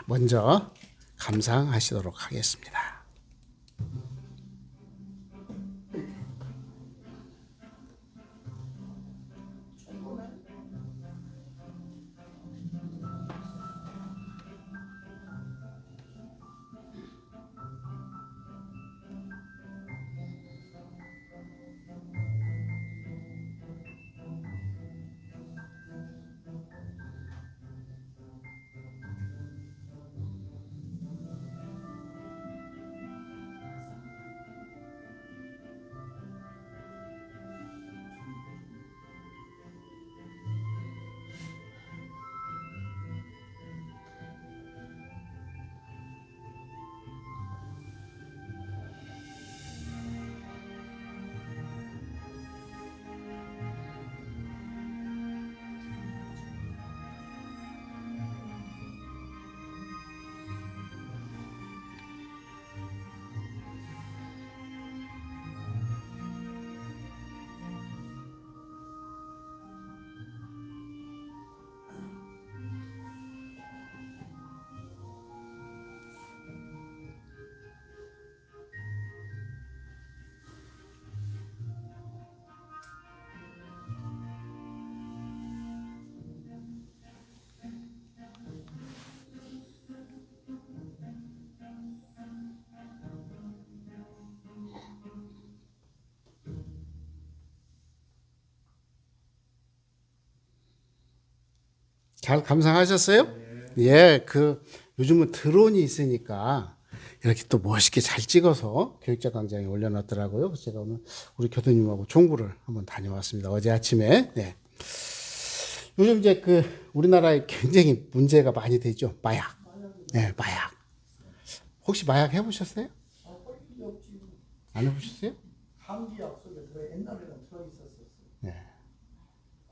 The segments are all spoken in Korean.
먼저 감상하시도록 하겠습니다. 잘 감상하셨어요? 예, 요즘은 드론이 있으니까 이렇게 또 멋있게 잘 찍어서 교육자 광장에 올려놨더라고요. 그래서 제가 오늘 우리 교수님하고 종구를 한번 다녀왔습니다. 어제 아침에. 네. 요즘 이제 우리나라에 굉장히 문제가 많이 되죠. 마약. 네, 마약. 혹시 마약 해보셨어요? 안 해보셨어요? 감기약 속에 옛날에는 들어있었어요.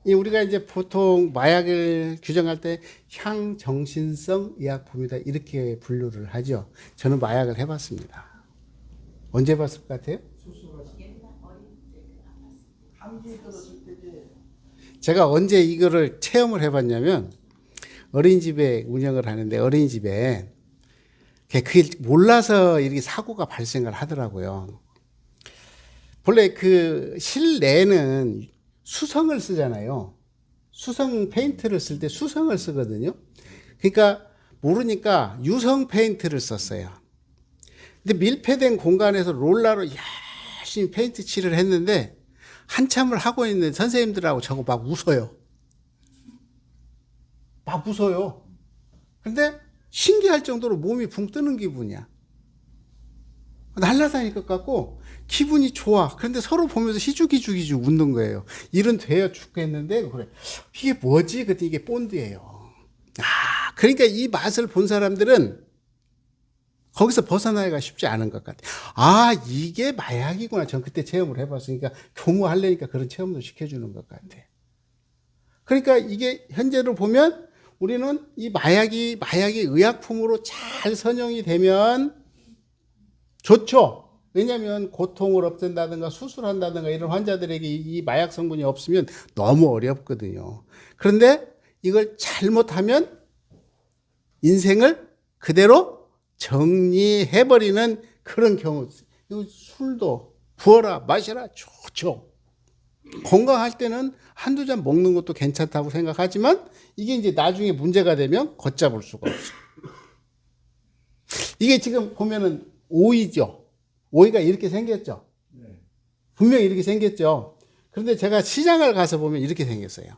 우리가 이제 보통 마약을 규정할 때 향정신성 의약품이다 이렇게 분류를 하죠. 저는 마약을 해봤습니다. 언제 해봤을 것 같아요? 감기 들었을 때지. 제가 언제 이거를 체험을 해봤냐면 어린이집에 운영을 하는데 어린이집에 그게 몰라서 이렇게 사고가 발생을 하더라고요. 본래 실내는 수성을 쓰잖아요. 수성 페인트를 쓸 때 수성을 쓰거든요. 그러니까 모르니까 유성 페인트를 썼어요. 근데 밀폐된 공간에서 롤러로 열심히 페인트 칠을 했는데 한참을 하고 있는 선생님들하고 저거 막 웃어요. 막 웃어요. 근데 신기할 정도로 몸이 붕 뜨는 기분이야. 날라다닐 것 같고 기분이 좋아. 그런데 서로 보면서 희죽희죽 웃는 거예요. 일은 돼야 죽겠는데 그래. 이게 뭐지? 그때 이게 본드예요. 그러니까 이 맛을 본 사람들은 거기서 벗어나기가 쉽지 않은 것 같아요. 이게 마약이구나. 전 그때 체험을 해봤으니까 교무하려니까 그런 체험도 시켜주는 것 같아. 그러니까 이게 현재로 보면 우리는 이 마약이 의약품으로 잘 선용이 되면 좋죠. 왜냐하면 고통을 없앤다든가 수술한다든가 이런 환자들에게 이 마약 성분이 없으면 너무 어렵거든요. 그런데 이걸 잘못하면 인생을 그대로 정리해버리는 그런 경우. 술도 부어라 마셔라 좋죠. 건강할 때는 한두 잔 먹는 것도 괜찮다고 생각하지만 이게 이제 나중에 문제가 되면 걷잡을 수가 없어. 이게 지금 보면은 오이죠. 오이가 이렇게 생겼죠. 분명히 이렇게 생겼죠. 그런데 제가 시장을 가서 보면 이렇게 생겼어요.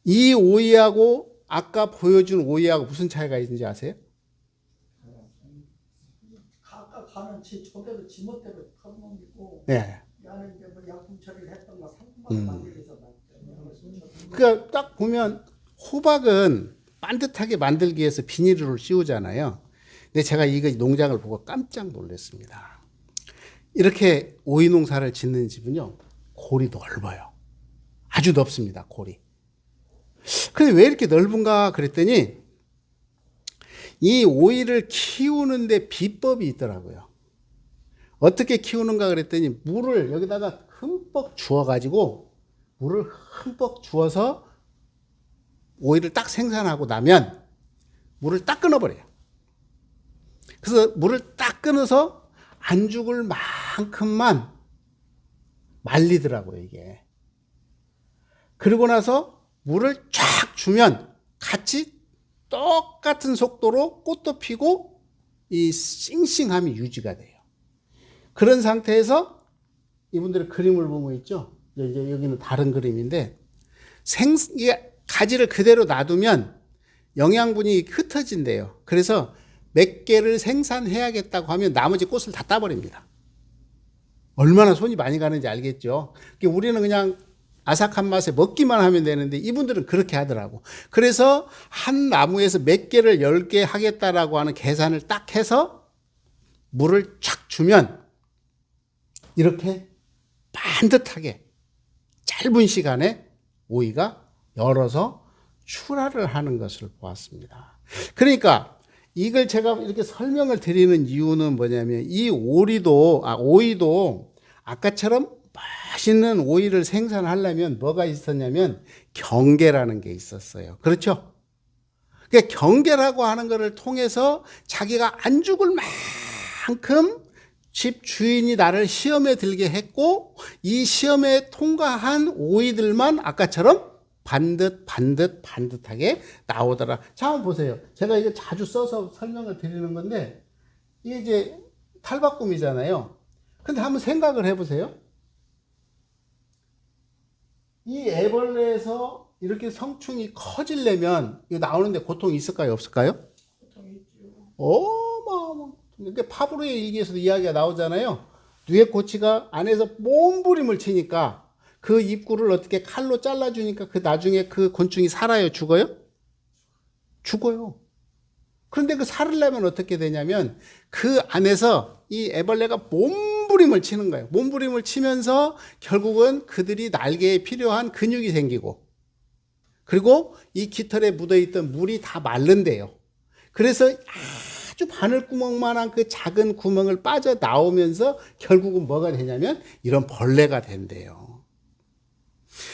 이 오이하고 아까 보여준 오이하고 무슨 차이가 있는지 아세요? 각각 가는 저대로 지멋대로 하는 있고. 네. 나는 이제 뭐 약품 처리를 했던가 상품만 만들기 위해서 그러니까 딱 보면 호박은 반듯하게 만들기 위해서 비닐을 씌우잖아요. 근데 제가 이거 농장을 보고 깜짝 놀랐습니다. 이렇게 오이 농사를 짓는 집은요, 골이 넓어요. 아주 넓습니다, 골이. 근데 왜 이렇게 넓은가 그랬더니 이 오이를 키우는데 비법이 있더라고요. 어떻게 키우는가 그랬더니 물을 여기다가 흠뻑 주어가지고 물을 흠뻑 주어서 오이를 딱 생산하고 나면 물을 딱 끊어버려요. 그래서 물을 딱 끊어서 안 죽을 만큼만 말리더라고요, 이게. 그러고 나서 물을 쫙 주면 같이 똑같은 속도로 꽃도 피고 이 싱싱함이 유지가 돼요. 그런 상태에서 이분들의 그림을 보면 있죠. 이제 여기는 다른 그림인데 이게 가지를 그대로 놔두면 영양분이 흩어진대요. 그래서 몇 개를 생산해야겠다고 하면 나머지 꽃을 다 따버립니다. 얼마나 손이 많이 가는지 알겠죠. 우리는 그냥 아삭한 맛에 먹기만 하면 되는데 이분들은 그렇게 하더라고. 그래서 한 나무에서 몇 개를 10개 하겠다라고 하는 계산을 딱 해서 물을 쫙 주면 이렇게 반듯하게 짧은 시간에 오이가 열어서 출하를 하는 것을 보았습니다. 그러니까 이걸 제가 이렇게 설명을 드리는 이유는 뭐냐면 이 오이도 아까처럼 맛있는 오이를 생산하려면 뭐가 있었냐면 경계라는 게 있었어요. 그렇죠? 그러니까 경계라고 하는 것을 통해서 자기가 안 죽을 만큼 집 주인이 나를 시험에 들게 했고 이 시험에 통과한 오이들만 아까처럼 반듯하게 나오더라. 자, 한번 보세요. 제가 이거 자주 써서 설명을 드리는 건데 이게 이제 탈바꿈이잖아요. 근데 한번 생각을 해보세요. 이 애벌레에서 이렇게 성충이 커지려면 이거 나오는데 고통이 있을까요? 없을까요? 고통이 있죠. 어마어마. 그러니까 파브로의 일기에서도 이야기가 나오잖아요. 뉘에코치가 안에서 몸부림을 치니까 그 입구를 어떻게 칼로 잘라주니까 그 나중에 그 곤충이 살아요? 죽어요? 죽어요. 그런데 그 살으려면 어떻게 되냐면 그 안에서 이 애벌레가 몸부림을 치는 거예요. 몸부림을 치면서 결국은 그들이 날개에 필요한 근육이 생기고 그리고 이 깃털에 묻어있던 물이 다 마른대요. 그래서 아주 바늘구멍만한 그 작은 구멍을 빠져나오면서 결국은 뭐가 되냐면 이런 벌레가 된대요.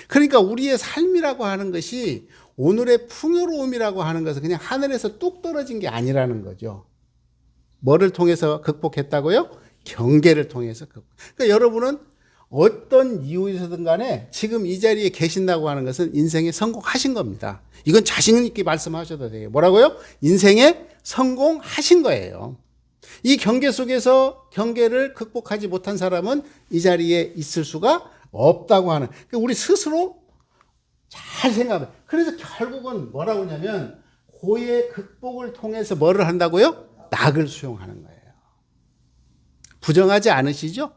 그러니까 우리의 삶이라고 하는 것이 오늘의 풍요로움이라고 하는 것은 그냥 하늘에서 뚝 떨어진 게 아니라는 거죠. 뭐를 통해서 극복했다고요? 경계를 통해서 그러니까 여러분은 어떤 이유에서든 간에 지금 이 자리에 계신다고 하는 것은 인생에 성공하신 겁니다. 이건 자신 있게 말씀하셔도 돼요. 뭐라고요? 인생에 성공하신 거예요. 이 경계 속에서 경계를 극복하지 못한 사람은 이 자리에 있을 수가 없다고 하는. 그러니까 우리 스스로 잘 생각해. 그래서 결국은 뭐라고 하냐면 고의 극복을 통해서 뭐를 한다고요? 낙을 수용하는 거예요. 부정하지 않으시죠?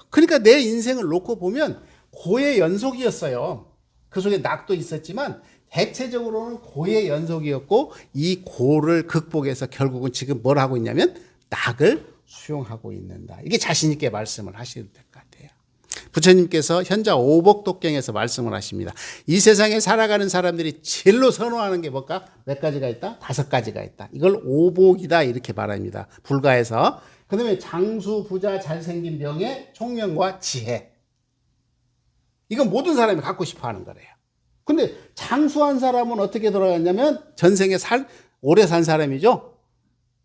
그러니까 내 인생을 놓고 보면 고의 연속이었어요. 그 속에 낙도 있었지만 대체적으로는 고의 연속이었고 이 고를 극복해서 결국은 지금 뭘 하고 있냐면 낙을 수용하고 있는다. 이게 자신 있게 말씀을 하셔도 될 것 같아요. 부처님께서 현자 오복독경에서 말씀을 하십니다. 이 세상에 살아가는 사람들이 제일로 선호하는 게 뭘까? 몇 가지가 있다? 5가지가 있다. 이걸 오복이다 이렇게 말합니다. 불가에서. 그 다음에 장수, 부자, 잘생긴 명예, 총명과 지혜. 이건 모든 사람이 갖고 싶어 하는 거래요. 근데 장수한 사람은 어떻게 돌아갔냐면 전생에 오래 산 사람이죠.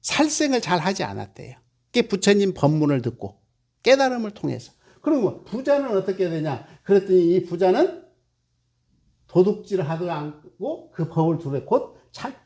살생을 잘 하지 않았대요. 그게 부처님 법문을 듣고 깨달음을 통해서. 그러면 부자는 어떻게 되냐? 그랬더니 이 부자는 도둑질을 하지 않고 그 법을 두래 곧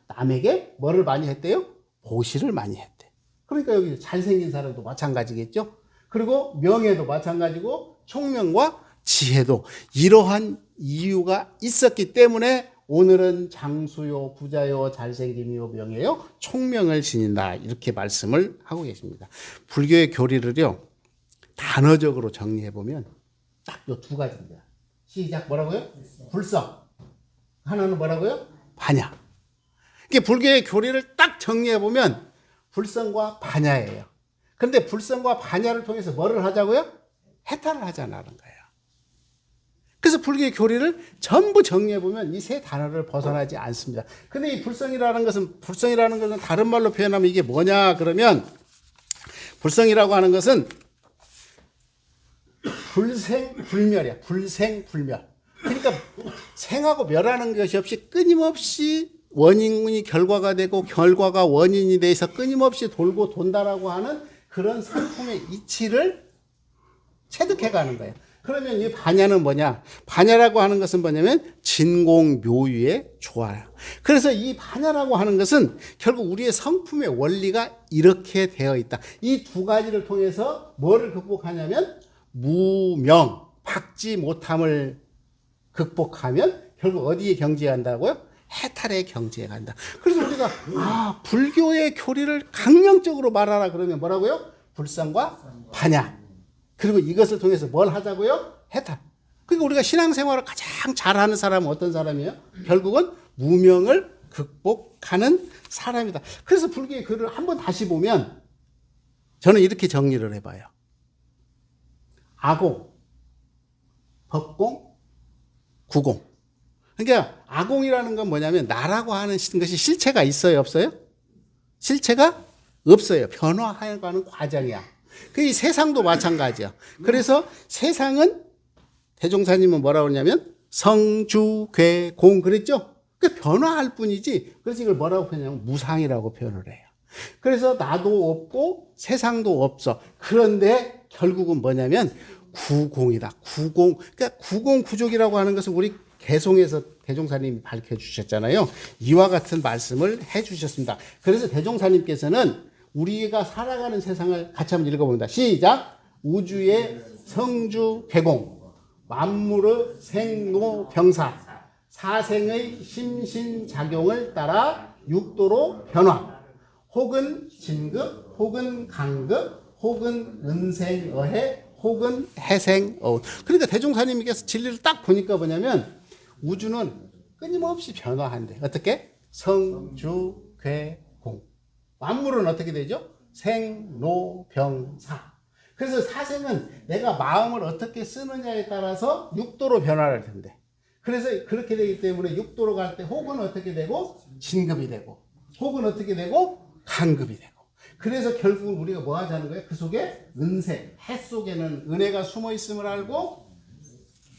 남에게 뭐를 많이 했대요? 보시를 많이 했대. 그러니까 여기 잘생긴 사람도 마찬가지겠죠? 그리고 명예도 마찬가지고 총명과 지혜도 이러한 이유가 있었기 때문에 오늘은 장수요, 부자요, 잘생김이요, 명예요, 총명을 지닌다. 이렇게 말씀을 하고 계십니다. 불교의 교리를요, 단어적으로 정리해보면 딱 요 2가지입니다. 시작, 뭐라고요? 불성. 하나는 뭐라고요? 반야. 이게 불교의 교리를 딱 정리해보면 불성과 반야예요. 그런데 불성과 반야를 통해서 뭐를 하자고요? 해탈을 하자는 거예요. 그래서 불교의 교리를 전부 정리해보면 이 3 단어를 벗어나지 않습니다. 근데 이 불성이라는 것은 다른 말로 표현하면 이게 뭐냐 그러면 불성이라고 하는 것은 불생불멸이야. 불생불멸. 그러니까 생하고 멸하는 것이 없이 끊임없이 원인이 결과가 되고 결과가 원인이 돼서 끊임없이 돌고 돈다라고 하는 그런 상품의 이치를 체득해 가는 거예요. 그러면 이 반야는 뭐냐? 반야라고 하는 것은 뭐냐면 진공묘유의 조화예요. 그래서 이 반야라고 하는 것은 결국 우리의 성품의 원리가 이렇게 되어 있다. 이 두 가지를 통해서 뭐를 극복하냐면 무명, 박지 못함을 극복하면 결국 어디에 경지한다고요? 해탈의 경지에 간다. 그래서 우리가 불교의 교리를 강령적으로 말하라 그러면 뭐라고요? 불상과 반야. 그리고 이것을 통해서 뭘 하자고요? 해탈. 그러니까 우리가 신앙생활을 가장 잘하는 사람은 어떤 사람이에요? 결국은 무명을 극복하는 사람이다. 그래서 불교의 글을 한번 다시 보면 저는 이렇게 정리를 해봐요. 아공, 법공, 구공. 그러니까 아공이라는 건 뭐냐면 나라고 하는 것이 실체가 있어요, 없어요? 실체가 없어요. 변화해가는 과정이야. 그 세상도 마찬가지야. 그래서 세상은 대종사님은 뭐라고 그러냐면 성주괴공 그랬죠? 그 변화할 뿐이지. 그래서 이걸 뭐라고 표현하냐면 무상이라고 표현을 해요. 그래서 나도 없고 세상도 없어. 그런데 결국은 뭐냐면 구공이다. 구공. 그러니까 구공구족이라고 하는 것은 우리 개송에서 대종사님이 밝혀주셨잖아요. 이와 같은 말씀을 해주셨습니다. 그래서 대종사님께서는 우리가 살아가는 세상을 같이 한번 읽어봅니다. 시작. 우주의 성주 개공, 만물의 생로병사, 사생의 심신작용을 따라 육도로 변화, 혹은 진급, 혹은 강급, 혹은 은생어해, 혹은 해생어운. 그러니까 대종사님께서 진리를 딱 보니까 뭐냐면 우주는 끊임없이 변화한대. 어떻게? 성주괴공. 만물은 어떻게 되죠? 생로병사. 그래서 사생은 내가 마음을 어떻게 쓰느냐에 따라서 육도로 변화를 된대. 그래서 그렇게 되기 때문에 육도로 갈 때 혹은 어떻게 되고 진급이 되고 혹은 어떻게 되고 강급이 되고. 그래서 결국은 우리가 뭐 하자는 거예요? 그 속에 은세, 해 속에는 은혜가 숨어 있음을 알고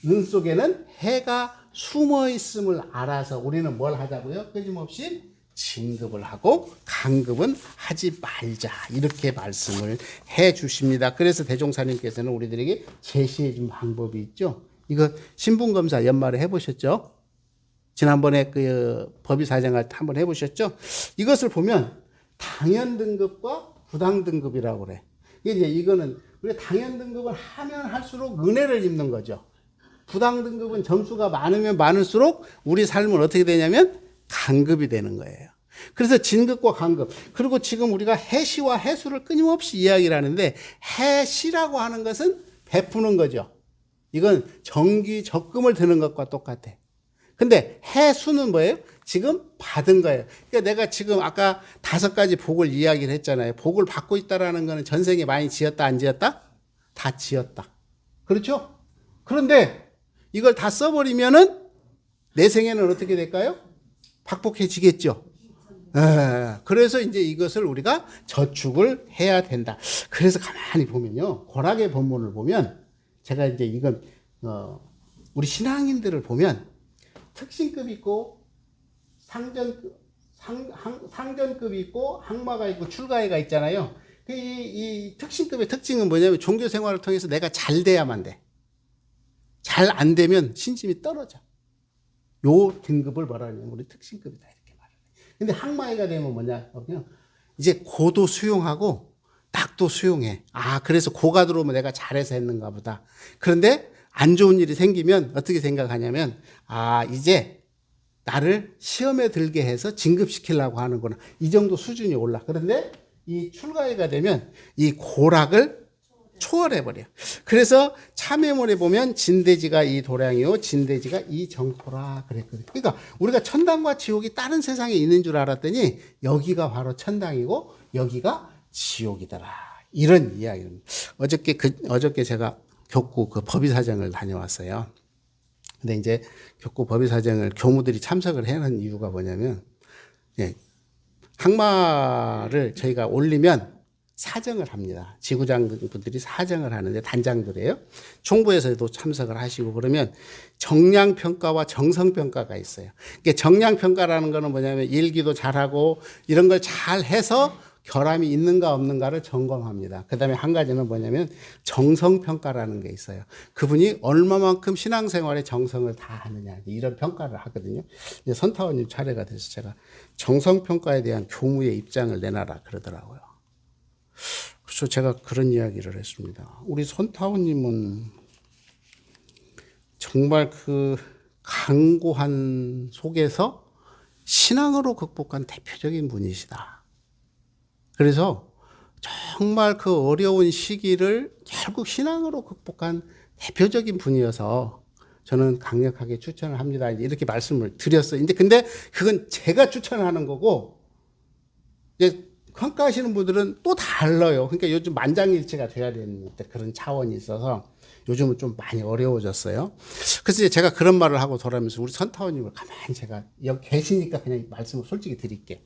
은 속에는 해가 숨어 있음을 알아서 우리는 뭘 하자고요? 끊임없이 진급을 하고 강급은 하지 말자. 이렇게 말씀을 해 주십니다. 그래서 대종사님께서는 우리들에게 제시해 준 방법이 있죠. 이거 신분검사 연말에 해보셨죠? 지난번에 그 법의사정할 때 한번 해보셨죠? 이것을 보면 당연 등급과 부당 등급이라고 그래. 이제 이거는 우리가 당연 등급을 하면 할수록 은혜를 입는 거죠. 부당 등급은 점수가 많으면 많을수록 우리 삶은 어떻게 되냐면 강급이 되는 거예요. 그래서 진급과 강급. 그리고 지금 우리가 해시와 해수를 끊임없이 이야기를 하는데 해시라고 하는 것은 베푸는 거죠. 이건 정기 적금을 드는 것과 똑같아. 근데 해수는 뭐예요? 지금 받은 거예요. 그러니까 내가 지금 아까 5가지 복을 이야기를 했잖아요. 복을 받고 있다라는 거는 전생에 많이 지었다 안 지었다? 다 지었다. 그렇죠? 그런데 이걸 다 써버리면은 내 생에는 어떻게 될까요? 박복해지겠죠. 그래서 이제 이것을 우리가 저축을 해야 된다. 그래서 가만히 보면요. 고락의 본문을 보면 제가 이제 이건 우리 신앙인들을 보면 특신급 있고 상전급 있고 항마가 있고 출가해가 있잖아요. 이 특신급의 특징은 뭐냐면 종교 생활을 통해서 내가 잘 돼야만 돼. 잘 안 되면 신심이 떨어져. 요 등급을 뭐라 하냐면 우리 특신급이다 이렇게 말해요. 근데 항마이가 되면 뭐냐? 이제 고도 수용하고 낙도 수용해. 그래서 고가 들어오면 내가 잘해서 했는가 보다. 그런데 안 좋은 일이 생기면 어떻게 생각하냐면 이제 나를 시험에 들게 해서 진급시키려고 하는구나. 이 정도 수준이 올라. 그런데 이 출가해가 되면 이 고락을 초월해버려. 그래서 참회문에 보면 진대지가 이 도량이요 진대지가 이 정토라 그랬거든요. 그러니까 우리가 천당과 지옥이 다른 세상에 있는 줄 알았더니 여기가 바로 천당이고 여기가 지옥이더라. 이런 이야기입니다. 어저께 제가 격구 그 법의사정을 다녀왔어요. 근데 이제 격구 법의사정을 교무들이 참석을 해야 하는 이유가 뭐냐면 항마를 저희가 올리면 사정을 합니다. 지구장분들이 사정을 하는데 단장들이에요. 총부에서도 참석을 하시고 그러면 정량평가와 정성평가가 있어요. 그러니까 정량평가라는 거는 뭐냐면 일기도 잘하고 이런 걸 잘 해서 결함이 있는가 없는가를 점검합니다. 그 다음에 한 가지는 뭐냐면 정성평가라는 게 있어요. 그분이 얼마만큼 신앙생활에 정성을 다하느냐 이런 평가를 하거든요. 이제 선타원님 차례가 돼서 제가 정성평가에 대한 교무의 입장을 내놔라 그러더라고요. 그래서 제가 그런 이야기를 했습니다. 우리 선타원님은 정말 그 강고한 속에서 신앙으로 극복한 대표적인 분이시다. 그래서 정말 그 어려운 시기를 결국 신앙으로 극복한 대표적인 분이어서 저는 강력하게 추천을 합니다. 이렇게 말씀을 드렸어요. 근데 그건 제가 추천하는 거고, 이제 평가하시는 분들은 또 달라요. 그러니까 요즘 만장일치가 돼야 되는 그런 차원이 있어서 요즘은 좀 많이 어려워졌어요. 그래서 이제 제가 그런 말을 하고 돌아오면서 우리 선타원님을 가만히 제가 여기 계시니까 그냥 말씀을 솔직히 드릴게.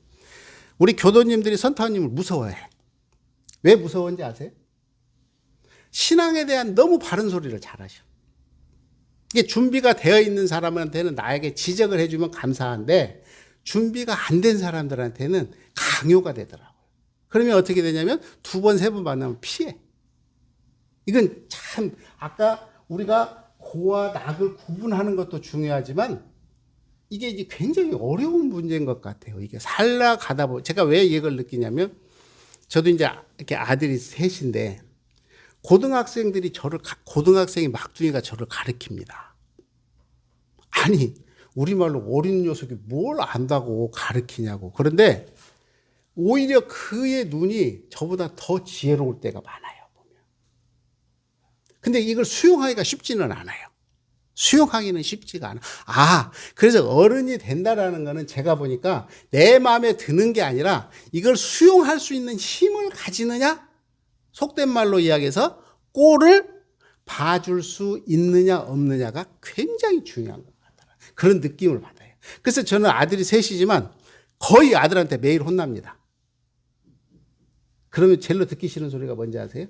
우리 교도님들이 선타원님을 무서워해. 왜 무서운지 아세요? 신앙에 대한 너무 바른 소리를 잘하셔. 이게 준비가 되어 있는 사람한테는 나에게 지적을 해주면 감사한데 준비가 안 된 사람들한테는 강요가 되더라고요. 그러면 어떻게 되냐면 두 번, 세 번 만나면 피해. 이건 참 아까 우리가 고와 낙을 구분하는 것도 중요하지만 이게 이제 굉장히 어려운 문제인 것 같아요. 이게 살아가다 보면 제가 왜 이걸 느끼냐면 저도 이제 이렇게 아들이 셋인데 고등학생들이 고등학생이 막둥이가 저를 가르칩니다. 아니 우리말로 어린 녀석이 뭘 안다고 가르치냐고. 그런데 오히려 그의 눈이 저보다 더 지혜로울 때가 많아요. 보면. 근데 이걸 수용하기가 쉽지는 않아요. 수용하기는 쉽지가 않아. 그래서 어른이 된다라는 거는 제가 보니까 내 마음에 드는 게 아니라 이걸 수용할 수 있는 힘을 가지느냐? 속된 말로 이야기해서 꼴을 봐줄 수 있느냐 없느냐가 굉장히 중요한 것 같아요. 그런 느낌을 받아요. 그래서 저는 아들이 셋이지만 거의 아들한테 매일 혼납니다. 그러면 제일로 듣기 싫은 소리가 뭔지 아세요?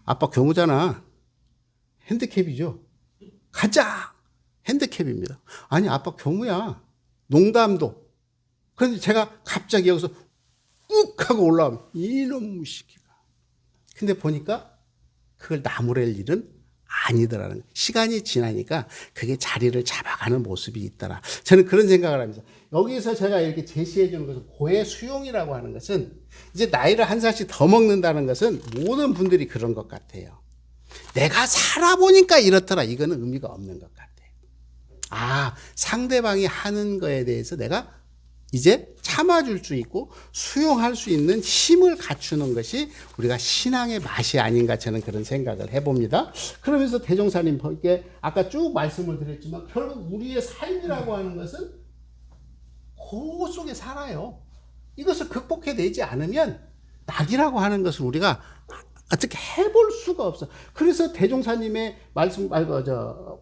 아빠 교무잖아. 핸디캡이죠. 가자! 핸디캡입니다. 아니 아빠 교무야. 농담도. 그런데 제가 갑자기 여기서 욱 하고 올라오면 이놈 시키가. 근데 보니까 그걸 나무랄 일은 아니더라는 거예요. 시간이 지나니까 그게 자리를 잡아가는 모습이 있더라. 저는 그런 생각을 하면서 여기서 제가 이렇게 제시해 주는 것은 고해 수용이라고 하는 것은 이제 나이를 한 살씩 더 먹는다는 것은 모든 분들이 그런 것 같아요. 내가 살아보니까 이렇더라. 이거는 의미가 없는 것 같아요. 상대방이 하는 거에 대해서 내가 이제 참아줄 수 있고 수용할 수 있는 힘을 갖추는 것이 우리가 신앙의 맛이 아닌가 저는 그런 생각을 해봅니다. 그러면서 대종사님 이렇게 아까 쭉 말씀을 드렸지만 결국 우리의 삶이라고 하는 것은 그 속에 살아요. 이것을 극복해내지 않으면 낙이라고 하는 것을 우리가 어떻게 해볼 수가 없어. 그래서 대종사님의 말씀,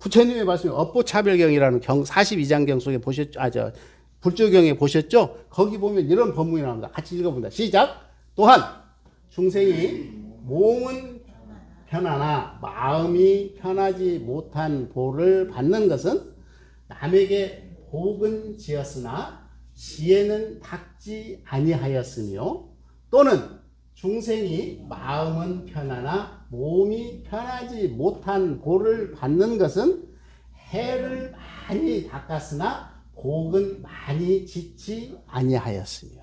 부처님의 말씀이 업보차별경이라는 42장경 속에 보셨죠? 불조경에 보셨죠? 거기 보면 이런 법문이 나옵니다. 같이 읽어본다. 시작. 또한 중생이 몸은 편하나 마음이 편하지 못한 보를 받는 것은 남에게 복은 지었으나 지혜는 닦지 아니하였으며 또는 중생이 마음은 편하나 몸이 편하지 못한 보를 받는 것은 해를 많이 닦았으나 복은 많이 짓지 아니하였으며.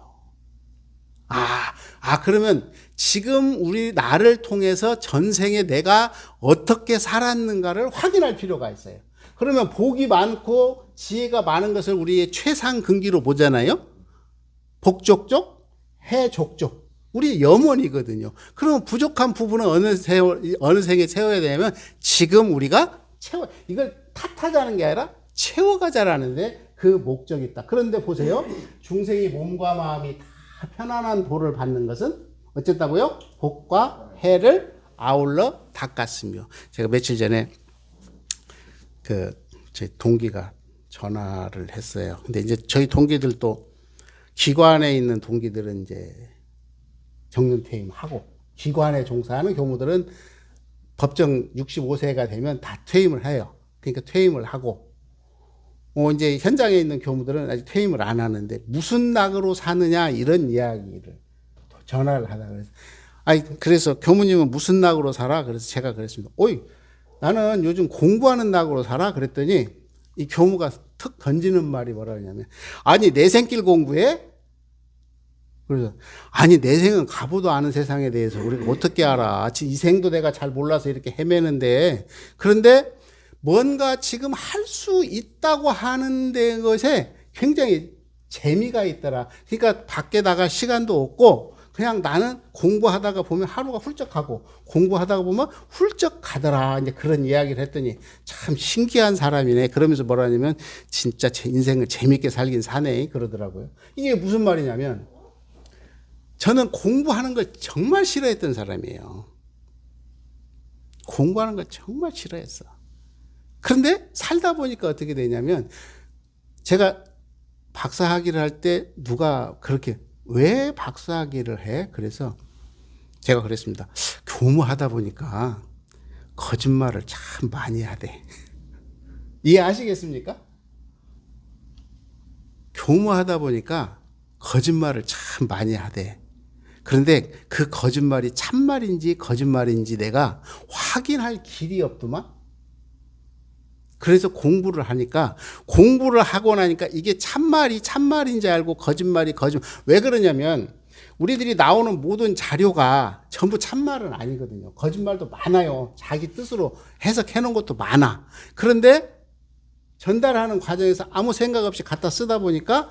그러면 지금 우리 나를 통해서 전생에 내가 어떻게 살았는가를 확인할 필요가 있어요. 그러면 복이 많고 지혜가 많은 것을 우리의 최상근기로 보잖아요. 복족족, 해족족. 우리 염원이거든요. 그러면 부족한 부분은 어느 생에 채워야 되냐면 지금 우리가 이걸 탓하자는 게 아니라 채워가자라는데 그 목적이 있다. 그런데 보세요. 중생이 몸과 마음이 다 편안한 보를 받는 것은 어쨌다고요? 복과 해를 아울러 닦았으며. 제가 며칠 전에 제 동기가 전화를 했어요. 근데 이제 저희 동기들도 기관에 있는 동기들은 이제 정년퇴임하고 기관에 종사하는 교무들은 법정 65세가 되면 다 퇴임을 해요. 그러니까 퇴임을 하고, 이제 현장에 있는 교무들은 아직 퇴임을 안 하는데, 무슨 낙으로 사느냐, 이런 이야기를 전화를 하다 그래서. 그래서 교무님은 무슨 낙으로 살아? 그래서 제가 그랬습니다. 나는 요즘 공부하는 낙으로 살아? 그랬더니, 이 교무가 툭 던지는 말이 뭐라 그러냐면, 내 생길 공부해? 그래서 내 생은 가보도 않은 세상에 대해서 우리가 어떻게 알아? 이 생도 내가 잘 몰라서 이렇게 헤매는데, 그런데 뭔가 지금 할 수 있다고 하는 것에 굉장히 재미가 있더라. 그러니까 밖에 나갈 시간도 없고 그냥 나는 공부하다가 보면 하루가 훌쩍 가고 공부하다가 보면 훌쩍 가더라. 이제 그런 이야기를 했더니 참 신기한 사람이네. 그러면서 뭐라 하냐면 진짜 제 인생을 재밌게 살긴 사네. 그러더라고요. 이게 무슨 말이냐면 저는 공부하는 걸 정말 싫어했던 사람이에요. 공부하는 걸 정말 싫어했어. 그런데 살다 보니까 어떻게 되냐면 제가 박사학위를 할 때 누가 그렇게 왜 박사학위를 해? 그래서 제가 그랬습니다. 교무하다 보니까 거짓말을 참 많이 하대. 이해하시겠습니까? 교무하다 보니까 거짓말을 참 많이 하대. 그런데 그 거짓말이 참말인지 거짓말인지 내가 확인할 길이 없더만. 그래서 공부를 하니까 공부를 하고 나니까 이게 참말이 참말인지 알고 거짓말이 거짓말. 왜 그러냐면 우리들이 나오는 모든 자료가 전부 참말은 아니거든요. 거짓말도 많아요. 자기 뜻으로 해석해 놓은 것도 많아. 그런데 전달하는 과정에서 아무 생각 없이 갖다 쓰다 보니까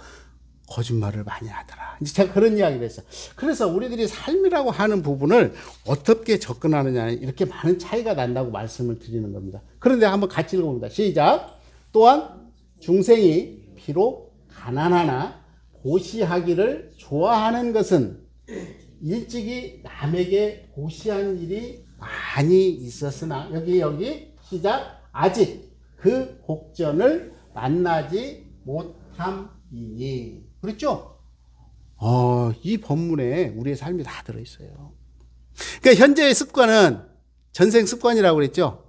거짓말을 많이 하더라. 이제 제가 그런 이야기를 했어요. 그래서 우리들이 삶이라고 하는 부분을 어떻게 접근하느냐, 이렇게 많은 차이가 난다고 말씀을 드리는 겁니다. 그런데 한번 같이 읽어봅니다. 시작. 또한 중생이 비록 가난하나 보시하기를 좋아하는 것은 일찍이 남에게 보시하는 일이 많이 있었으나 여기 시작. 아직 그 복전을 만나지 못함이니. 그렇죠? 이 본문에 우리의 삶이 다 들어있어요. 그러니까 현재의 습관은 전생 습관이라고 그랬죠.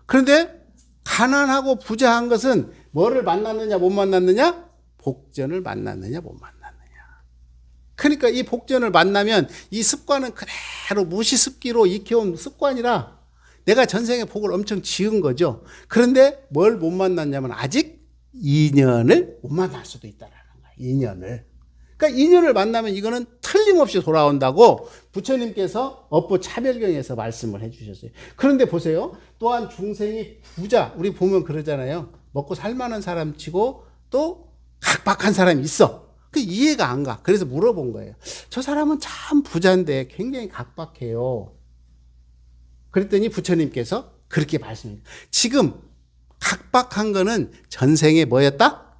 그런데 가난하고 부자한 것은 뭐를 만났느냐 못 만났느냐? 복전을 만났느냐 못 만났느냐. 그러니까 이 복전을 만나면 이 습관은 그대로 무시습기로 익혀온 습관이라 내가 전생에 복을 엄청 지은 거죠. 그런데 뭘 못 만났냐면 아직 인연을 못 만날 수도 있다라는 거야. 인연을. 그러니까 인연을 만나면 이거는 틀림없이 돌아온다고 부처님께서 업보 차별경에서 말씀을 해주셨어요. 그런데 보세요. 또한 중생이 부자, 우리 보면 그러잖아요. 먹고 살만한 사람 치고 또 각박한 사람이 있어. 그 이해가 안 가. 그래서 물어본 거예요. 저 사람은 참 부자인데 굉장히 각박해요. 그랬더니 부처님께서 그렇게 말씀해요. 지금 각박한 거는 전생에 뭐였다?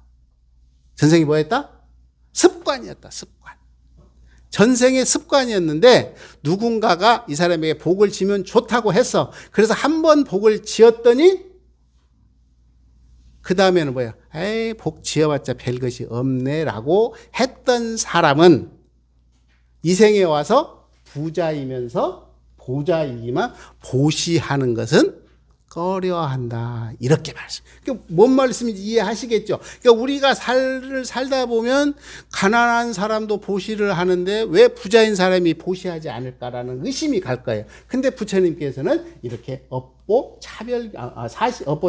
전생이 뭐였다? 습관이었다. 습관. 전생의 습관이었는데 누군가가 이 사람에게 복을 지면 좋다고 했어. 그래서 한 번 복을 지었더니 그 다음에는 뭐야? 에이, 복 지어봤자 별것이 없네 라고 했던 사람은 이 생에 와서 부자이면서 보자이기만 보시하는 것은 꺼려한다. 이렇게 말씀. 그러니까 뭔 말씀인지 이해하시겠죠? 그러니까 우리가 살다 보면 가난한 사람도 보시를 하는데 왜 부자인 사람이 보시하지 않을까라는 의심이 갈 거예요. 근데 부처님께서는 이렇게 업보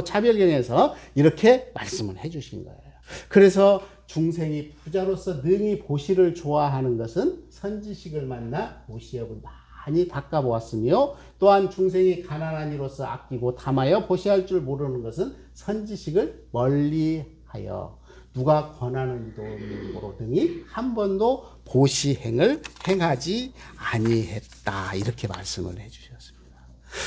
차별경에서 이렇게 말씀을 해 주신 거예요. 그래서 중생이 부자로서 능히 보시를 좋아하는 것은 선지식을 만나 보시업을 많이 닦아보았으며 또한 중생이 가난한 이로서 아끼고 탐하여 보시할 줄 모르는 것은 선지식을 멀리하여 누가 권하는 이도 없는 고로 등이 한 번도 보시행을 행하지 아니했다. 이렇게 말씀을 해주셨습니다.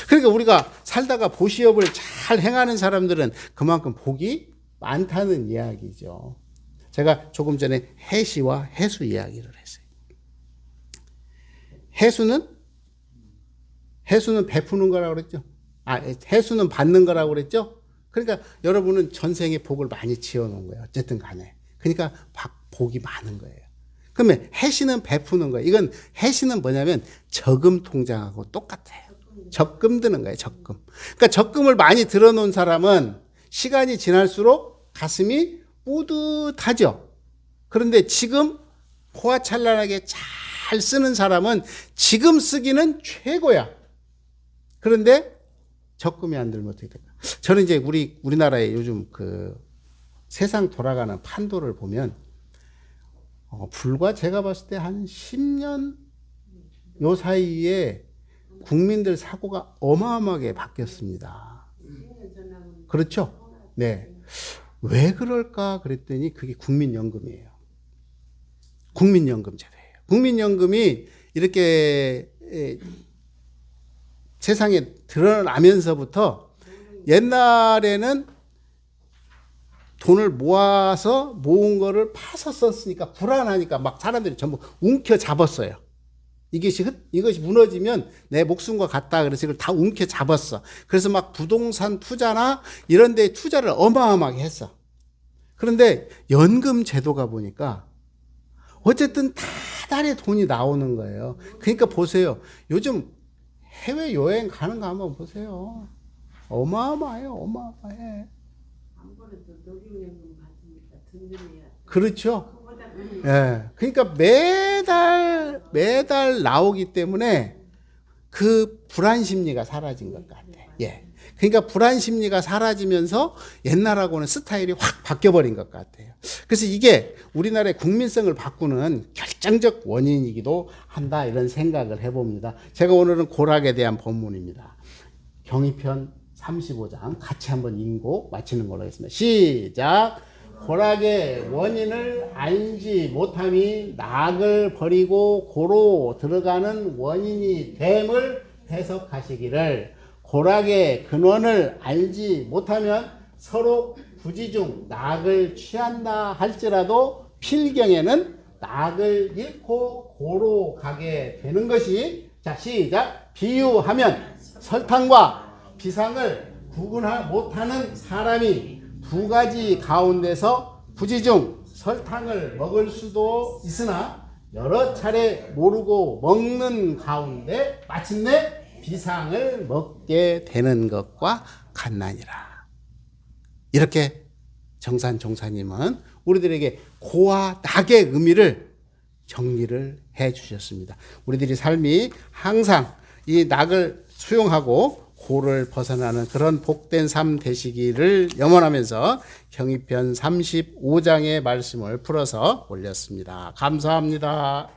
그러니까 우리가 살다가 보시업을 잘 행하는 사람들은 그만큼 복이 많다는 이야기죠. 제가 조금 전에 해시와 해수 이야기를 했어요. 해수는 베푸는 거라고 그랬죠. 해수는 받는 거라고 그랬죠. 그러니까 여러분은 전생에 복을 많이 지어놓은 거예요. 어쨌든 간에. 그러니까 복이 많은 거예요. 그러면 해시는 베푸는 거예요. 이건 해시는 뭐냐면 저금 통장하고 똑같아요. 적금 드는 거예요. 적금. 그러니까 적금을 많이 들어놓은 사람은 시간이 지날수록 가슴이 뿌듯하죠. 그런데 지금 호화찬란하게 잘 쓰는 사람은 지금 쓰기는 최고야. 그런데 적금이 안 들면 어떻게 될까? 저는 이제 우리나라의 요즘 그 세상 돌아가는 판도를 보면 불과 제가 봤을 때 한 10년 요 사이에 국민들 사고가 어마어마하게 바뀌었습니다. 그렇죠? 네. 왜 그럴까 그랬더니 그게 국민연금이에요. 국민연금 제도예요. 국민연금이 이렇게 세상에 드러나면서부터 옛날에는 돈을 모아서 모은 거를 파서 썼으니까 불안하니까 막 사람들이 전부 움켜 잡았어요. 이것이 무너지면 내 목숨과 같다. 그래서 이걸 다 움켜 잡았어. 그래서 막 부동산 투자나 이런 데 투자를 어마어마하게 했어. 그런데 연금 제도가 보니까 어쨌든 달에 돈이 나오는 거예요. 그러니까 보세요. 요즘 해외 여행 가는 거 한번 보세요. 어마어마해요. 어마어마해. 아무래도 녹용연금 받으니까 든든해야. 그렇죠. 예. 그러니까 매달 나오기 때문에 그 불안 심리가 사라진 것 같아. 예. 그러니까 불안 심리가 사라지면서 옛날하고는 스타일이 확 바뀌어버린 것 같아요. 그래서 이게 우리나라의 국민성을 바꾸는 결정적 원인이기도 한다, 이런 생각을 해봅니다. 제가 오늘은 고락에 대한 본문입니다. 경희편 35장 같이 한번 읽고 마치는 걸로 하겠습니다. 시작. 고락의 원인을 알지 못함이 낙을 버리고 고로 들어가는 원인이 됨을 해석하시기를, 고락의 근원을 알지 못하면 서로 부지중 낙을 취한다 할지라도 필경에는 낙을 잃고 고로 가게 되는 것이, 자 시작. 비유하면 설탕과 비상을 구분 못하는 사람이 두 가지 가운데서 부지중 설탕을 먹을 수도 있으나 여러 차례 모르고 먹는 가운데 마침내 비상을 먹게 되는 것과 같나니라. 이렇게 정산 종사님은 우리들에게 고와 낙의 의미를 정리를 해 주셨습니다. 우리들이 삶이 항상 이 낙을 수용하고 고를 벗어나는 그런 복된 삶 되시기를 염원하면서 경희편 35장의 말씀을 풀어서 올렸습니다. 감사합니다.